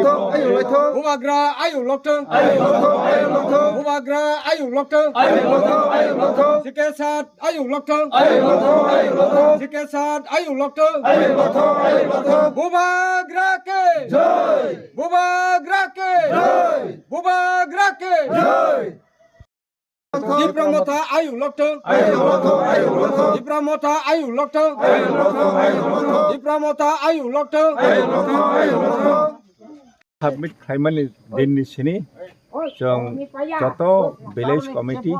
Bubagra ayu lokto Bubagra ayu lokto Sikesat ayu lokto Sikesat ayu lokto Bubagra ke Bubagra ke Bubagra ke Dipramota ayu lokto Dipramota ayu lokto Dipramota ayu lokto Submit Khaiman din sini jong joto village committee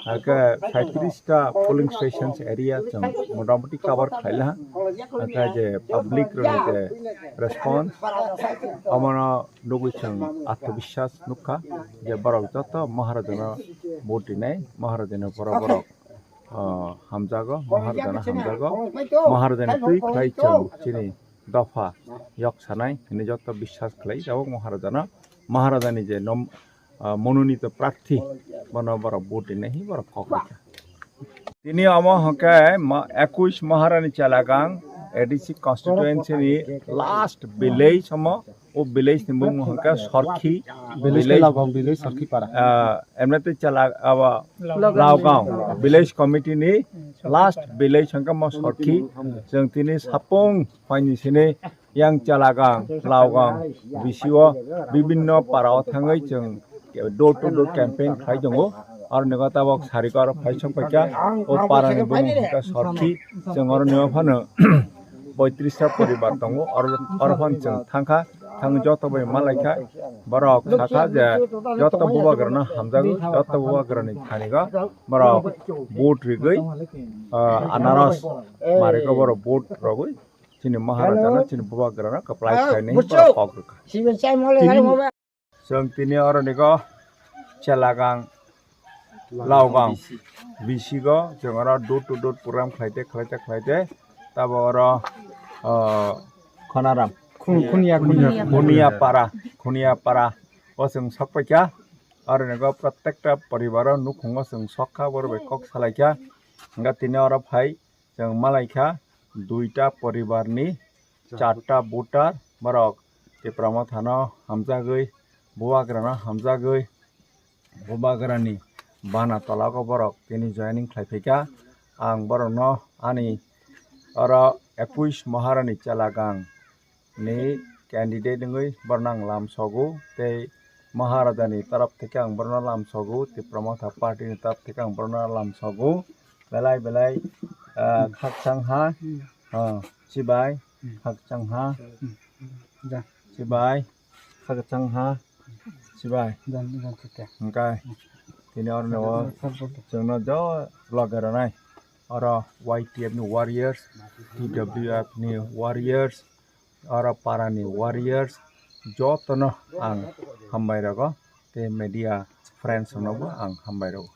aga 35 polling stations area jong motamoti cover khaila aga je public ro je response amana nugu jong atmavishwas nukha je borok joto maharajana vote dinai maharajana borok hamjago maharajana tui khai jong chini দফা ইয়ক সানাই হিনে যত বিশ্বাস খাই যাব মহারাজানি যে মনোনীত প্রার্থী বনবর ভোটে নেই বড় ককা তিনি হকে 21 মহারানী চালাগাং এডিসি কনস্টিটুয়েন্সি লাস্ট ভিলেজ ও ভিলেজ নিবং হকে সরখি ভিলেজ সরখি পাড়া এমনিতে চালা লাউগাঁও ভিলেজ কমিটি নি লাস্ট ভিলেজ হকে সরখি जों তিনি সাপং ফাইনিসিনে yang চালাগাং লাউগাঁও বিসিও বিভিন্ন পাড়াও থাঙ্গै जों ডোর টু ডোর ক্যাম্পেইন খাই দङ আর নেগাতাবক সারিকার ফাইসং পাইকা ও পাড়ানি বং হকে সরখি जों আর নেও ফানো 35টা পরিবার দङ আর ফান जों থাঙ্কা थांग जत बै मालायखा बरक साखा जे जत बुबाग्राना हामजागो जत बुबाग्रानि खानिगा बरक भोट रिगै अनारस मारेको बरक भोट रगै चिनि महाराजाना चिनि बुबाग्राना कप्लाय खाइनै बरक जों तिनि अरनिगा चेलागां लाउगां बिसिगो जों आरो डोर टु डोर प्रग्राम खाइते ताबो आरो खनाराम खुनियापारा जों सकपाइका आरो नोङो प्रत्येकटा परिबाराव नुखुङो जों सकखा बरबाय कक सालायखा ओंगा तिनि आरो फाय जों मालायखा 2टा परिबारनि 4टा भोटार बरक तेप्रामा थाना हामजागै बुबाग्राना हामजागै बुबाग्रानि बाना तलाको बरक तिनि जयनिं खाइफैका आं बरनो आनि आरो 21 महारानी चालागां नि कैंडिडेट नङै बरनां लामसगौ ते महाराजानि तरफ থেকে आं बरना लामसगौ ते प्रमथा पार्टीनि तरफ থেকে आं बरना लामसगौ बेलाय खाकसांहा सिबाय खाकसांहा सिबाय ओंखाय तिनि अरनो जोंनो ज लगेरनाय आरो YTF नि वारियर्स TWF नि वारियर्स और पारानी वारियर्स जतनो आं हामबायरगो ते मीडिया फ्रेंड्स नबो आं हामबायरगो